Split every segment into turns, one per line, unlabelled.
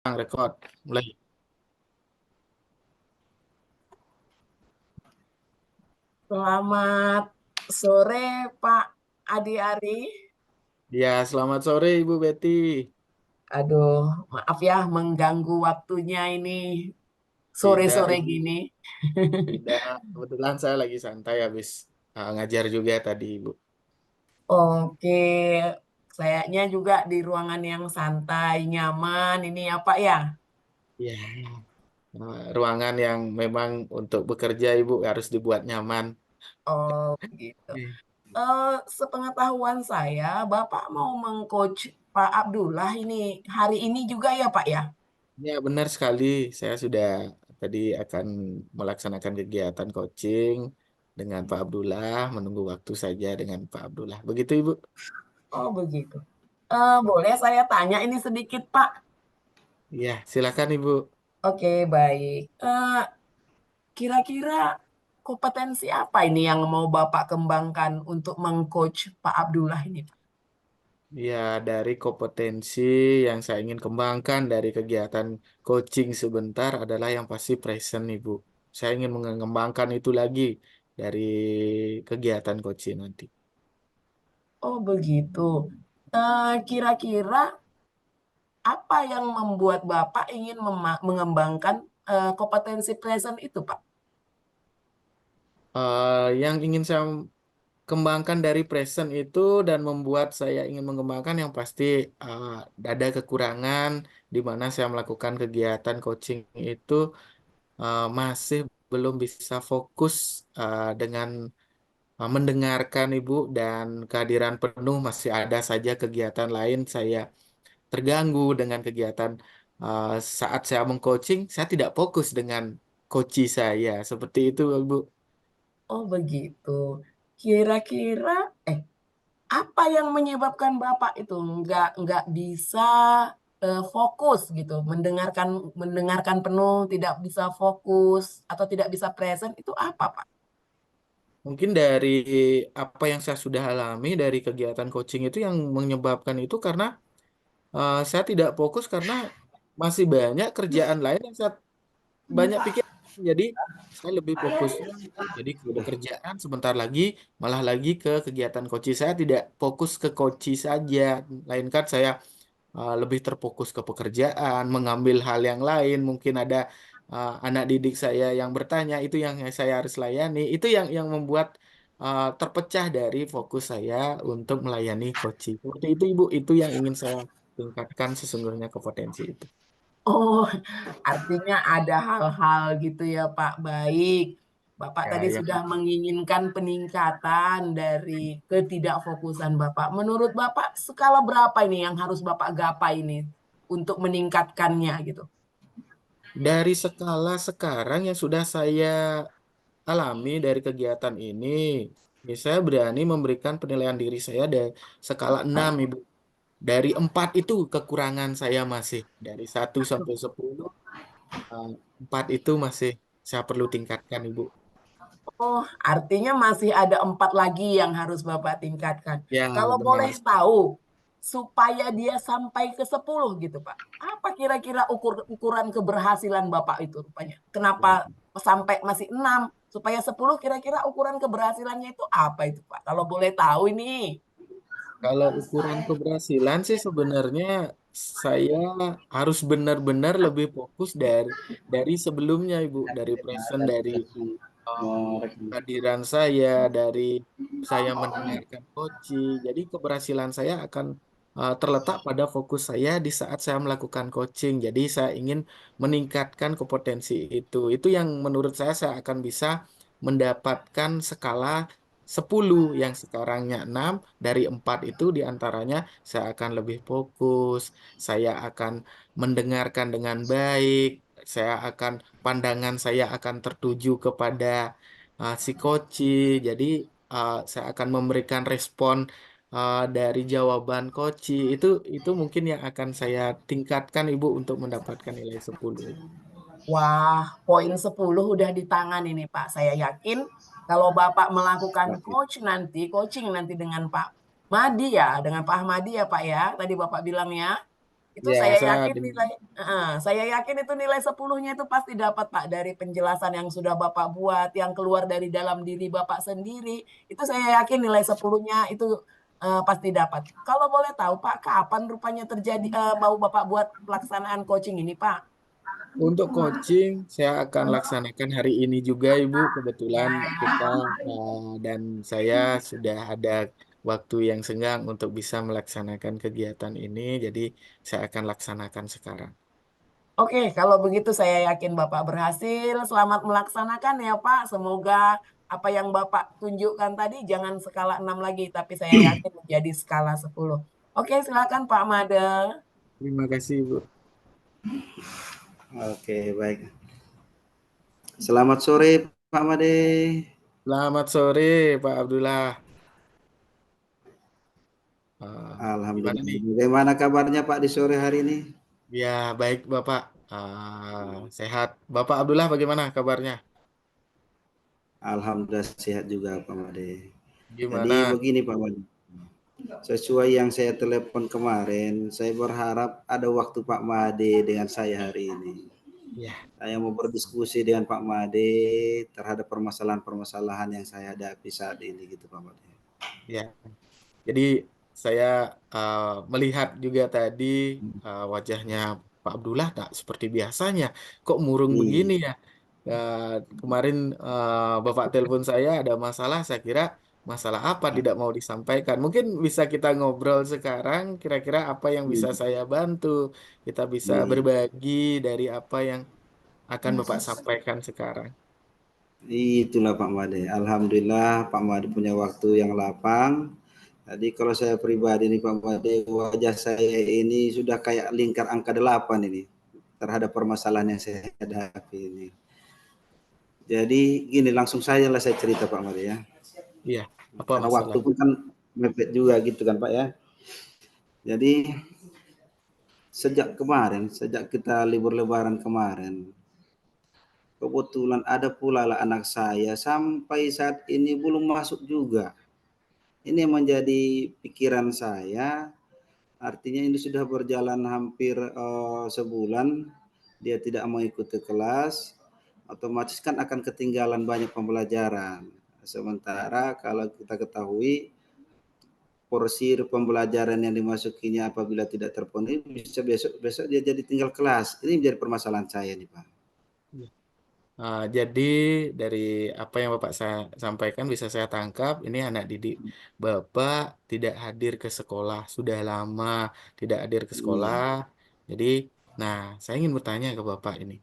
Rekod mulai.
Selamat sore Pak Adi Ari.
Ya, selamat sore Ibu Betty.
Aduh, maaf ya mengganggu waktunya ini
Tidak,
sore-sore
Ibu.
gini.
Tidak. Kebetulan saya lagi santai habis ngajar juga tadi, Ibu.
Oke, kayaknya juga di ruangan yang santai, nyaman ini ya Pak ya.
Ya, ruangan yang memang untuk bekerja Ibu harus dibuat nyaman.
Oh, gitu. Sepengetahuan saya, Bapak mau mengcoach Pak Abdullah ini hari ini juga ya Pak ya?
Ya, benar sekali. Saya sudah tadi akan melaksanakan kegiatan coaching dengan Pak Abdullah, menunggu waktu saja dengan Pak Abdullah. Begitu, Ibu?
Oh, begitu. Boleh saya tanya ini sedikit Pak?
Ya, silakan Ibu.
Oke, baik. Kira-kira kompetensi apa ini yang mau Bapak kembangkan untuk mengcoach Pak Abdullah ini, Pak?
Ya, dari kompetensi yang saya ingin kembangkan dari kegiatan coaching sebentar adalah yang pasti present, Ibu. Saya ingin mengembangkan itu lagi dari kegiatan coaching nanti.
Oh, begitu. Kira-kira apa yang membuat Bapak ingin mengembangkan kompetensi present itu, Pak?
Yang ingin saya kembangkan dari present itu dan membuat saya ingin mengembangkan yang pasti uh, ada kekurangan di mana saya melakukan kegiatan coaching itu masih belum bisa fokus dengan mendengarkan Ibu dan kehadiran penuh masih ada saja kegiatan lain saya terganggu dengan kegiatan saat saya mengcoaching saya tidak fokus dengan coach saya seperti itu Ibu.
Oh, begitu. Kira-kira, apa yang menyebabkan Bapak itu nggak bisa fokus gitu, mendengarkan penuh, tidak bisa fokus atau tidak bisa present itu apa, Pak?
Mungkin dari apa yang saya sudah alami dari kegiatan coaching itu yang menyebabkan itu karena saya tidak fokus karena masih banyak kerjaan lain yang saya banyak pikir jadi saya lebih fokusnya jadi ke kerjaan sebentar lagi malah lagi ke kegiatan coaching saya tidak fokus ke coaching saja melainkan saya lebih terfokus ke pekerjaan mengambil hal yang lain mungkin ada anak didik saya yang bertanya itu yang saya harus layani itu yang membuat terpecah dari fokus saya untuk melayani coaching seperti itu Ibu itu yang ingin saya tingkatkan sesungguhnya ke potensi itu.
Oh, artinya ada hal-hal gitu ya, Pak. Baik. Bapak
Ya,
tadi
yang
sudah menginginkan peningkatan dari ketidakfokusan Bapak. Menurut Bapak, skala berapa ini yang harus Bapak gapai ini untuk meningkatkannya gitu?
dari skala sekarang yang sudah saya alami dari kegiatan ini, ya saya berani memberikan penilaian diri saya dari skala 6, Ibu. Dari 4 itu kekurangan saya masih. Dari 1 sampai 10, eh, 4 itu masih saya perlu tingkatkan, Ibu.
Oh, artinya masih ada 4 lagi yang harus Bapak tingkatkan.
Ya,
Kalau boleh
benar.
tahu, supaya dia sampai ke 10 gitu, Pak. Apa kira-kira ukuran keberhasilan Bapak itu rupanya? Kenapa sampai masih 6? Supaya 10 kira-kira ukuran keberhasilannya itu apa itu, Pak? Kalau boleh tahu ini.
Kalau ukuran keberhasilan sih sebenarnya saya harus benar-benar lebih fokus dari sebelumnya, Ibu, dari present, dari kehadiran saya, dari saya mendengarkan coaching. Jadi keberhasilan saya akan terletak pada fokus saya di saat saya melakukan coaching. Jadi saya ingin meningkatkan kompetensi itu. Itu yang menurut saya akan bisa mendapatkan skala 10 yang sekarangnya 6 dari 4 itu diantaranya saya akan lebih fokus, saya akan mendengarkan dengan baik, saya akan pandangan saya akan tertuju kepada si Koci. Jadi saya akan memberikan respon dari jawaban Koci. Itu mungkin yang akan saya tingkatkan Ibu untuk mendapatkan nilai 10.
Wah, poin 10 udah di tangan ini, Pak. Saya yakin kalau Bapak melakukan coaching nanti dengan Pak Madi ya, dengan Pak Ahmadi ya, Pak ya. Tadi Bapak bilang ya. Itu
Ya,
saya
saya
yakin nilai saya yakin itu nilai 10-nya itu pasti dapat, Pak, dari penjelasan yang sudah Bapak buat, yang keluar dari dalam diri Bapak sendiri, itu saya yakin nilai 10-nya itu, pasti dapat. Kalau boleh tahu, Pak, kapan rupanya mau Bapak buat pelaksanaan coaching ini, Pak?
untuk coaching saya akan laksanakan hari ini juga Ibu. Kebetulan kita
Nah,
dan saya sudah ada waktu yang senggang untuk bisa melaksanakan kegiatan ini, jadi saya akan laksanakan sekarang.
oke, kalau begitu saya yakin Bapak berhasil. Selamat melaksanakan ya, Pak. Semoga apa yang Bapak tunjukkan tadi jangan skala 6 lagi, tapi saya yakin menjadi skala 10. Oke, silakan Pak Made.
Terima kasih Ibu.
Oke, baik. Selamat sore, Pak Made.
Selamat sore Pak Abdullah. Gimana nih?
Alhamdulillah. Bagaimana kabarnya Pak di sore hari ini?
Ya, baik Bapak. Sehat. Bapak Abdullah bagaimana kabarnya?
Alhamdulillah sehat juga Pak Made. Jadi
Gimana?
begini Pak Made. Sesuai yang saya telepon kemarin, saya berharap ada waktu Pak Made dengan saya hari ini.
Ya,
Saya mau berdiskusi dengan Pak Made terhadap permasalahan-permasalahan yang saya hadapi saat ini gitu Pak Made.
ya. Jadi saya uh, melihat juga tadi wajahnya Pak Abdullah tak seperti biasanya. Kok murung begini
Iya,
ya? Uh, Kemarin Bapak telepon saya ada masalah. Saya kira masalah apa tidak mau disampaikan. Mungkin bisa kita ngobrol sekarang. Kira-kira apa yang bisa
iya,
saya bantu? Kita bisa
iya.
berbagi dari apa yang akan Bapak sampaikan sekarang.
Itulah Pak Made. Alhamdulillah Pak Made punya waktu yang lapang. Jadi kalau saya pribadi nih Pak Made, wajah saya ini sudah kayak lingkar angka 8 ini terhadap permasalahan yang saya hadapi ini. Jadi gini langsung saja lah saya cerita Pak Made ya.
Iya, apa
Karena waktu
masalahnya?
pun kan mepet juga gitu kan Pak ya. Jadi sejak kita libur lebaran kemarin, kebetulan ada pula lah anak saya sampai saat ini belum masuk juga. Ini yang menjadi pikiran saya, artinya ini sudah berjalan hampir sebulan, dia tidak mau ikut ke kelas, otomatis kan akan ketinggalan banyak pembelajaran. Sementara kalau kita ketahui porsi pembelajaran yang dimasukinya apabila tidak terpenuhi bisa besok besok dia jadi tinggal kelas. Ini menjadi permasalahan saya nih Pak.
Jadi dari apa yang Bapak saya sampaikan bisa saya tangkap ini anak didik Bapak tidak hadir ke sekolah sudah lama tidak hadir ke sekolah.
Iya.
Jadi, nah saya ingin bertanya ke Bapak ini,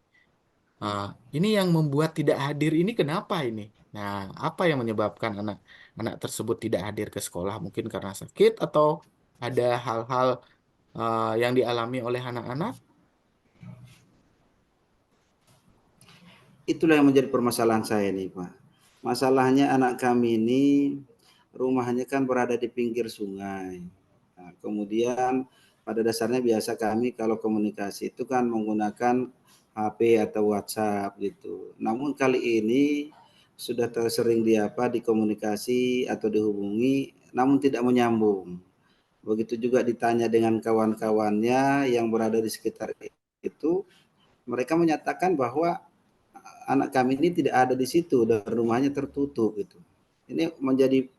ah, ini yang membuat tidak hadir ini kenapa ini? Nah, apa yang menyebabkan anak-anak tersebut tidak hadir ke sekolah? Mungkin karena sakit atau ada hal-hal yang dialami oleh anak-anak?
Itulah yang menjadi permasalahan saya nih Pak. Masalahnya anak kami ini rumahnya kan berada di pinggir sungai. Nah, kemudian pada dasarnya biasa kami kalau komunikasi itu kan menggunakan HP atau WhatsApp gitu. Namun kali ini sudah tersering dikomunikasi atau dihubungi namun tidak menyambung. Begitu juga ditanya dengan kawan-kawannya yang berada di sekitar itu, mereka menyatakan bahwa anak kami ini tidak ada di situ dan rumahnya tertutup gitu. Ini menjadi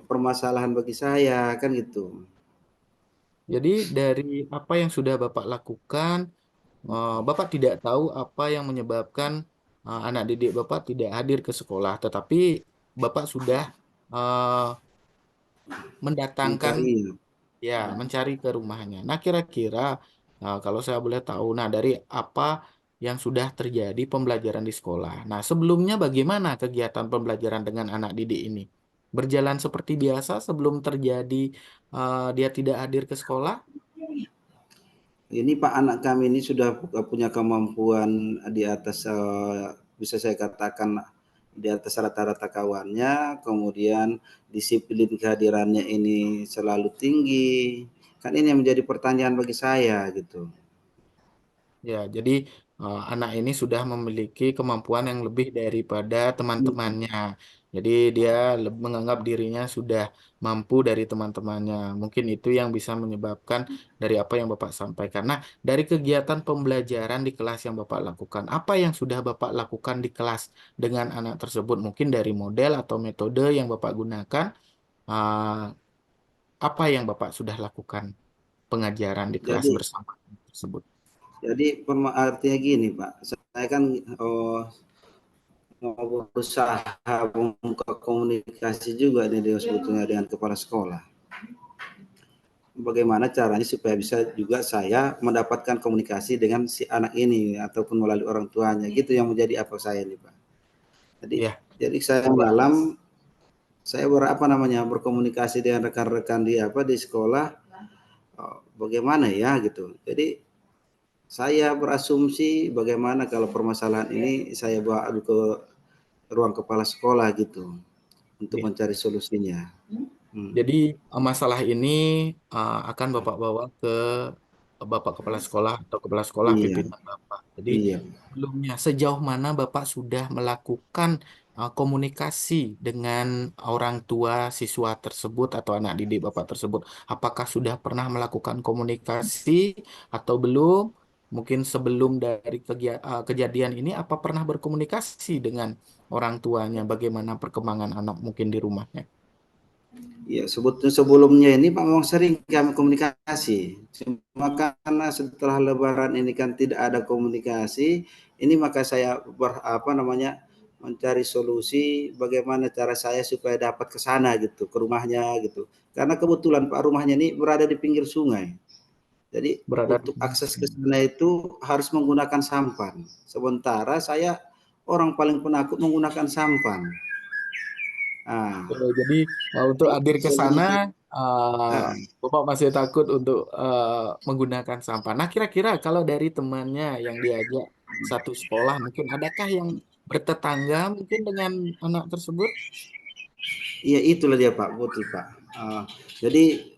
permasalahan bagi saya kan gitu.
Jadi dari apa yang sudah Bapak lakukan, Bapak tidak tahu apa yang menyebabkan anak didik Bapak tidak hadir ke sekolah, tetapi Bapak sudah uh, mendatangkan,
Mencari
ya, mencari ke rumahnya. Nah, kira-kira kalau saya boleh tahu, nah dari apa yang sudah terjadi pembelajaran di sekolah. Nah, sebelumnya bagaimana kegiatan pembelajaran dengan anak didik ini? Berjalan seperti biasa sebelum terjadi dia tidak hadir ke sekolah?
ini Pak anak kami ini sudah punya kemampuan di atas bisa saya katakan di atas rata-rata kawannya, kemudian disiplin kehadirannya ini selalu tinggi. Kan ini yang menjadi pertanyaan bagi saya gitu.
Ya, jadi anak ini sudah memiliki kemampuan yang lebih daripada teman-temannya. Jadi dia menganggap dirinya sudah mampu dari teman-temannya. Mungkin itu yang bisa menyebabkan dari apa yang Bapak sampaikan. Nah, dari kegiatan pembelajaran di kelas yang Bapak lakukan, apa yang sudah Bapak lakukan di kelas dengan anak tersebut? Mungkin dari model atau metode yang Bapak gunakan, ah, apa yang Bapak sudah lakukan pengajaran di kelas
Jadi
bersama anak tersebut?
artinya gini Pak, saya kan mau berusaha membuka komunikasi juga nih dengan sebetulnya dengan kepala sekolah. Bagaimana caranya supaya bisa juga saya mendapatkan komunikasi dengan si anak ini ataupun melalui orang tuanya, gitu yang menjadi apa saya nih Pak. Jadi
Ya,
jadi saya malam saya berkomunikasi dengan rekan-rekan di sekolah, bagaimana ya gitu. Jadi saya berasumsi bagaimana kalau permasalahan ini saya bawa ke ruang kepala sekolah gitu untuk
ya.
mencari solusinya.
Jadi masalah ini akan Bapak bawa ke Bapak Kepala Sekolah atau Kepala Sekolah
Iya,
pimpinan Bapak. Jadi
iya.
sebelumnya sejauh mana Bapak sudah melakukan komunikasi dengan orang tua siswa tersebut atau anak didik Bapak tersebut? Apakah sudah pernah melakukan komunikasi atau belum? Mungkin sebelum dari kejadian ini, apa pernah berkomunikasi dengan orang tuanya? Bagaimana perkembangan anak mungkin di rumahnya?
Ya, sebelumnya ini Pak memang sering kami komunikasi. Cuma karena setelah Lebaran ini kan tidak ada komunikasi, ini maka saya mencari solusi bagaimana cara saya supaya dapat ke sana gitu, ke rumahnya gitu. Karena kebetulan Pak rumahnya ini berada di pinggir sungai. Jadi
Berada di
untuk akses ke sana itu harus menggunakan sampan. Sementara saya orang paling penakut menggunakan sampan. Ah,
Jadi untuk hadir ke sana,
sebenarnya
uh,
ah,
Bapak masih takut untuk menggunakan sampah. Nah, kira-kira kalau dari temannya yang diajak satu sekolah, mungkin adakah yang bertetangga mungkin dengan anak tersebut?
iya itulah dia Pak, betul Pak. Jadi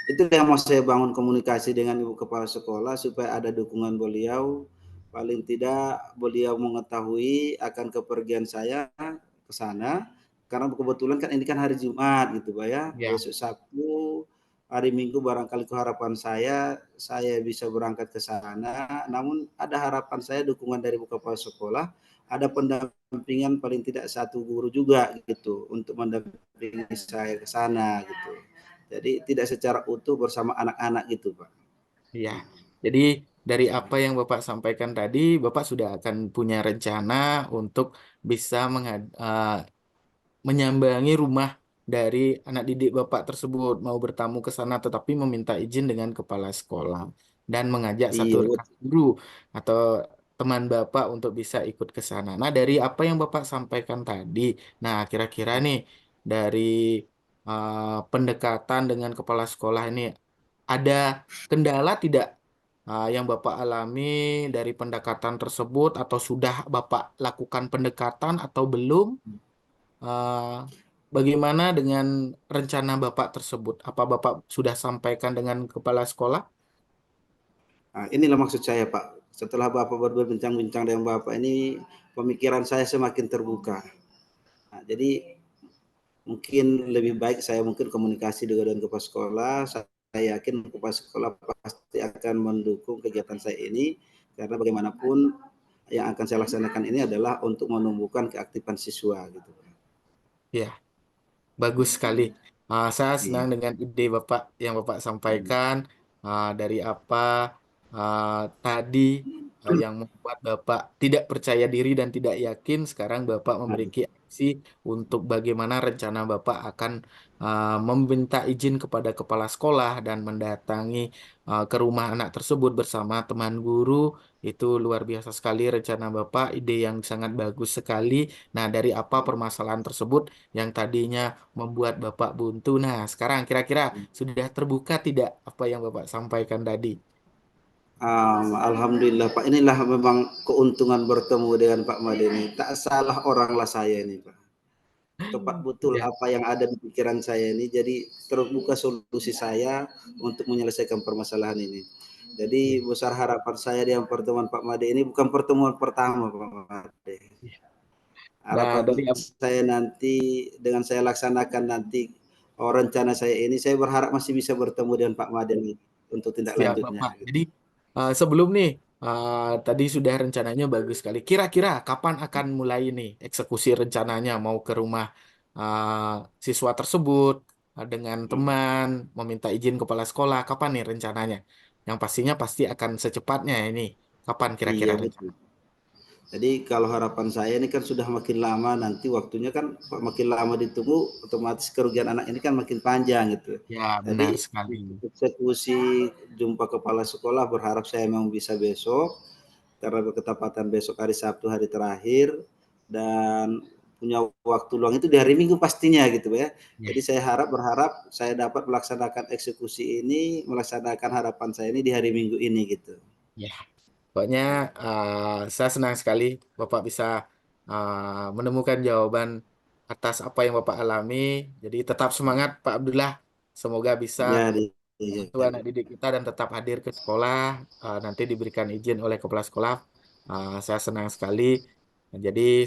itu yang mau saya bangun komunikasi dengan Ibu Kepala Sekolah supaya ada dukungan beliau. Paling tidak beliau mengetahui akan kepergian saya ke sana. Karena kebetulan kan ini kan hari Jumat gitu Pak ya.
Ya,
Besok Sabtu, hari Minggu barangkali harapan saya bisa berangkat ke sana. Namun ada harapan saya dukungan dari Ibu Kepala Sekolah, ada pendampingan paling tidak satu guru juga gitu untuk mendampingi saya ke sana gitu. Jadi tidak secara utuh bersama anak-anak gitu, Pak.
ya. Jadi dari apa yang Bapak sampaikan tadi, Bapak sudah akan punya rencana untuk bisa menyambangi rumah dari anak didik Bapak tersebut mau bertamu ke sana tetapi meminta izin dengan kepala sekolah dan mengajak satu
Iya,
rekan guru atau teman Bapak untuk bisa ikut ke sana. Nah, dari apa yang Bapak sampaikan tadi, nah kira-kira nih dari pendekatan dengan kepala sekolah ini ada kendala tidak yang Bapak alami dari pendekatan tersebut atau sudah Bapak lakukan pendekatan atau belum? Eh, Bagaimana dengan rencana Bapak tersebut? Apa Bapak sudah sampaikan dengan kepala sekolah?
nah, inilah maksud saya, Pak. Setelah Bapak berbincang-bincang dengan Bapak ini, pemikiran saya semakin terbuka. Nah, jadi mungkin lebih baik saya mungkin komunikasi dengan kepala sekolah. Saya yakin kepala sekolah pasti akan mendukung kegiatan saya ini karena bagaimanapun yang akan saya laksanakan ini adalah untuk menumbuhkan keaktifan siswa gitu.
Ya, bagus sekali. Saya senang
Iya.
dengan ide Bapak yang Bapak sampaikan dari apa ah, tadi yang membuat Bapak tidak percaya diri dan tidak yakin. Sekarang Bapak memiliki aksi untuk bagaimana rencana Bapak akan meminta izin kepada kepala sekolah dan mendatangi ke rumah anak tersebut bersama teman guru. Itu luar biasa sekali rencana Bapak, ide yang sangat bagus sekali. Nah, dari apa permasalahan tersebut yang tadinya membuat Bapak buntu. Nah, sekarang kira-kira sudah terbuka tidak apa yang Bapak sampaikan tadi?
Alhamdulillah Pak, inilah memang keuntungan bertemu dengan Pak Madeni. Tak salah oranglah saya ini Pak. Tepat betul
Ya,
apa yang ada di pikiran saya ini. Jadi terbuka solusi saya untuk menyelesaikan permasalahan ini. Jadi
ya,
besar harapan saya dengan pertemuan Pak Made ini bukan pertemuan pertama Pak Made.
Nah,
harapan
dari
saya nanti dengan saya laksanakan nanti rencana saya ini, saya berharap masih bisa bertemu dengan Pak Made nih untuk tindak
siap
lanjutnya
Bapak.
gitu.
Jadi sebelum nih tadi sudah rencananya bagus sekali. Kira-kira kapan akan mulai nih eksekusi rencananya? Mau ke rumah siswa tersebut dengan teman, meminta izin kepala sekolah. Kapan nih rencananya? Yang pastinya pasti akan secepatnya ini. Kapan kira-kira
Iya
rencana?
betul. Jadi kalau harapan saya ini kan sudah makin lama nanti waktunya kan makin lama ditunggu, otomatis kerugian anak ini kan makin panjang gitu.
Ya, benar
Jadi
sekali.
eksekusi jumpa kepala sekolah berharap saya memang bisa besok karena berketepatan besok hari Sabtu hari terakhir dan punya waktu luang itu di hari Minggu pastinya gitu ya.
Ya,
Jadi saya berharap saya dapat melaksanakan eksekusi ini, melaksanakan harapan saya ini di hari Minggu ini gitu.
ya. Pokoknya saya senang sekali Bapak bisa menemukan jawaban atas apa yang Bapak alami. Jadi tetap semangat Pak Abdullah. Semoga bisa
Ya,
membantu anak didik kita dan tetap hadir ke sekolah. Nanti diberikan izin oleh kepala sekolah. Saya senang sekali. Nah, jadi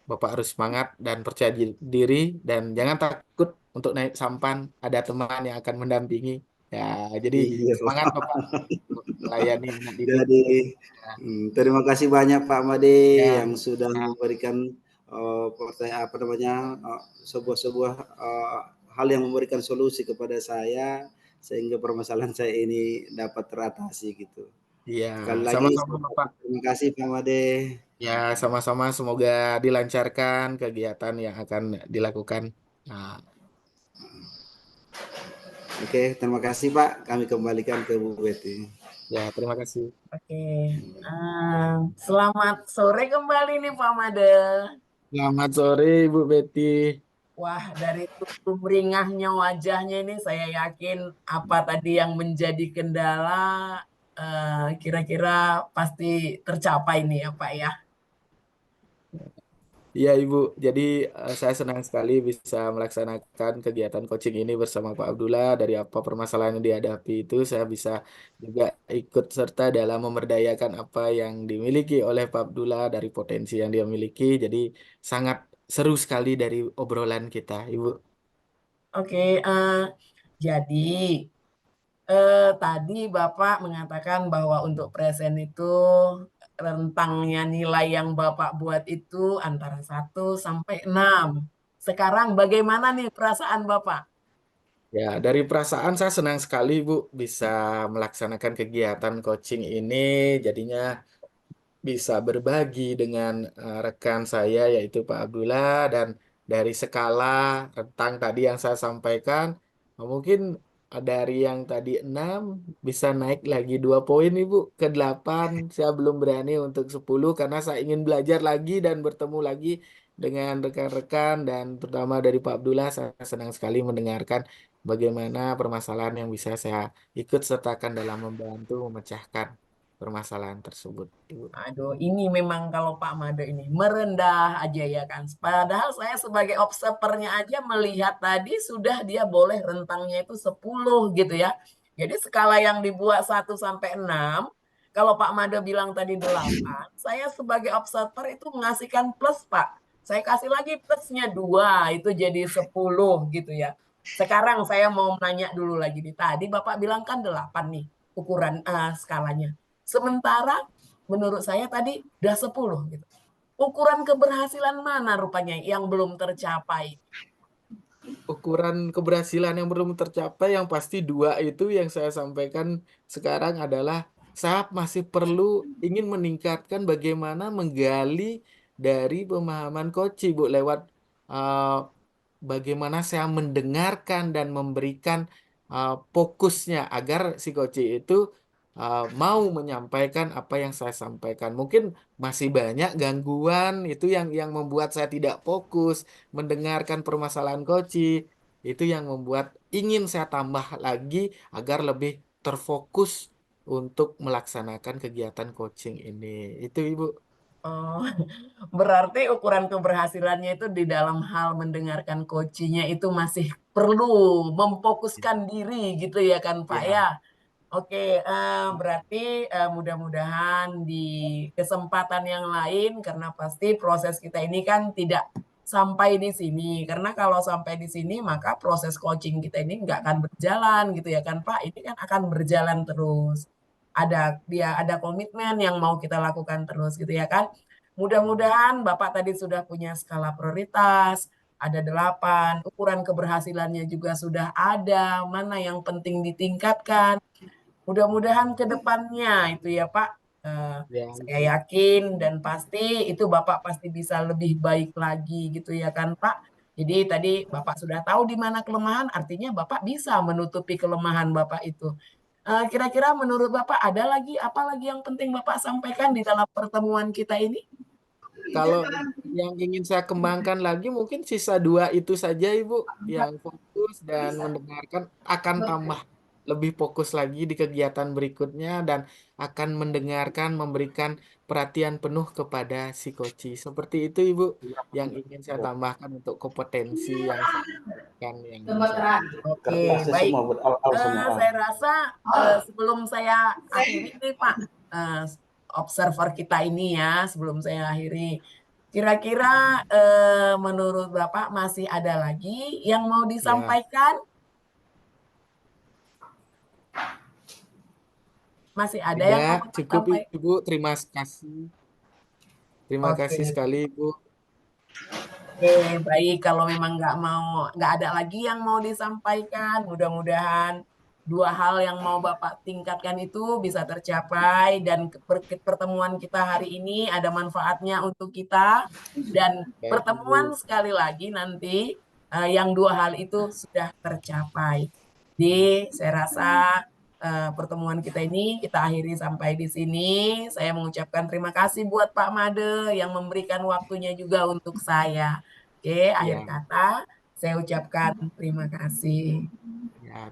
Bapak harus semangat dan percaya diri dan jangan takut untuk naik sampan. Ada teman yang akan mendampingi. Ya, jadi
iya.
semangat Bapak untuk melayani anak didik.
Jadi,
Ya.
terima kasih banyak Pak Made
Ya,
yang sudah
ya,
memberikan apa namanya sebuah hal yang memberikan solusi kepada saya sehingga permasalahan saya ini dapat teratasi gitu.
iya.
Sekali lagi
Sama-sama Bapak.
terima kasih Pak Made.
Ya, sama-sama. Semoga dilancarkan kegiatan yang akan dilakukan. Nah,
Oke, terima kasih Pak. Kami kembalikan ke Bu Betty.
ya, terima kasih.
Oke, selamat sore kembali nih Pak Made.
Selamat sore, Ibu Betty.
Wah, dari sumringahnya wajahnya ini saya yakin apa tadi yang menjadi kendala kira-kira pasti tercapai nih ya Pak ya.
Iya, Ibu. Jadi saya senang sekali bisa melaksanakan kegiatan coaching ini bersama Pak Abdullah. Dari apa permasalahan yang dihadapi itu, saya bisa juga ikut serta dalam memberdayakan apa yang dimiliki oleh Pak Abdullah dari potensi yang dia miliki. Jadi sangat seru sekali dari obrolan kita, Ibu.
Oke, jadi tadi Bapak mengatakan bahwa untuk present itu rentangnya nilai yang Bapak buat itu antara 1 sampai 6. Sekarang bagaimana nih perasaan Bapak?
Ya, dari perasaan saya senang sekali, Bu, bisa melaksanakan kegiatan coaching ini. Jadinya bisa berbagi dengan rekan saya yaitu Pak Abdullah dan dari skala rentang tadi yang saya sampaikan mungkin dari yang tadi 6 bisa naik lagi 2 poin Ibu ke 8. Saya belum berani untuk 10 karena saya ingin belajar lagi dan bertemu lagi dengan rekan-rekan dan terutama dari Pak Abdullah. Saya senang sekali mendengarkan bagaimana permasalahan yang bisa saya ikut sertakan dalam membantu memecahkan permasalahan tersebut, Ibu.
Aduh, ini memang kalau Pak Made ini merendah aja ya kan. Padahal saya sebagai observernya aja melihat tadi sudah dia boleh rentangnya itu 10 gitu ya. Jadi skala yang dibuat 1 sampai 6, kalau Pak Made bilang tadi 8, saya sebagai observer itu mengasihkan plus Pak. Saya kasih lagi plusnya 2, itu jadi 10 gitu ya. Sekarang saya mau nanya dulu lagi nih. Tadi Bapak bilang kan 8 nih ukuran skalanya. Sementara menurut saya tadi udah 10 gitu. Ukuran keberhasilan mana rupanya yang belum tercapai?
Ukuran keberhasilan yang belum tercapai yang pasti dua itu yang saya sampaikan sekarang adalah saya masih perlu ingin meningkatkan bagaimana menggali dari pemahaman Koci, Bu, lewat uh, bagaimana saya mendengarkan dan memberikan fokusnya agar si Koci itu mau menyampaikan apa yang saya sampaikan. Mungkin masih banyak gangguan itu yang membuat saya tidak fokus mendengarkan permasalahan Koci. Itu yang membuat ingin saya tambah lagi agar lebih terfokus untuk melaksanakan kegiatan coaching ini. Itu Ibu.
Oh, berarti ukuran keberhasilannya itu di dalam hal mendengarkan coachingnya itu masih perlu memfokuskan diri gitu ya kan Pak
Ya,
ya? Oke, berarti, mudah-mudahan di kesempatan yang lain karena pasti proses kita ini kan tidak sampai di sini, karena kalau sampai di sini maka proses coaching kita ini nggak akan berjalan gitu ya kan, Pak, ini kan akan berjalan terus. Ada komitmen yang mau kita lakukan terus gitu ya kan. Mudah-mudahan Bapak tadi sudah punya skala prioritas, ada 8, ukuran keberhasilannya juga sudah ada, mana yang penting ditingkatkan. Mudah-mudahan ke depannya itu ya Pak,
Ya,
saya
Ibu.
yakin dan pasti itu Bapak pasti bisa lebih baik lagi gitu ya kan Pak. Jadi tadi Bapak sudah tahu di mana kelemahan, artinya Bapak bisa menutupi kelemahan Bapak itu. Kira-kira menurut Bapak ada lagi, apa lagi yang penting Bapak sampaikan di dalam pertemuan kita ini?
Kalau yang ingin saya kembangkan lagi mungkin sisa 2 itu saja Ibu, yang fokus dan mendengarkan akan tambah lebih fokus lagi di kegiatan berikutnya dan akan mendengarkan, memberikan perhatian penuh kepada si coach. Seperti itu Ibu yang ingin saya tambahkan untuk kompetensi yang saya inginkan yang ingin saya.
Oke, baik.
semua berawal semua.
Saya rasa, sebelum saya akhiri nih Pak, eee, observer kita ini ya, sebelum saya akhiri. Kira-kira, menurut Bapak masih ada lagi yang mau
Ya,
disampaikan? Masih ada yang mau
tidak
Bapak
cukup
sampaikan?
Ibu, terima kasih. Terima kasih
Oke.
sekali Ibu.
Oke, baik. Kalau memang nggak ada lagi yang mau disampaikan, mudah-mudahan 2 hal yang mau Bapak tingkatkan itu bisa tercapai dan pertemuan kita hari ini ada manfaatnya untuk kita dan
Baik
pertemuan
Ibu.
sekali lagi nanti, yang 2 hal itu sudah tercapai. Jadi saya rasa, pertemuan kita ini kita akhiri sampai di sini. Saya mengucapkan terima kasih buat Pak Made yang memberikan waktunya juga untuk saya. Oke, akhir
Ya,
kata saya ucapkan terima kasih.
ya, terima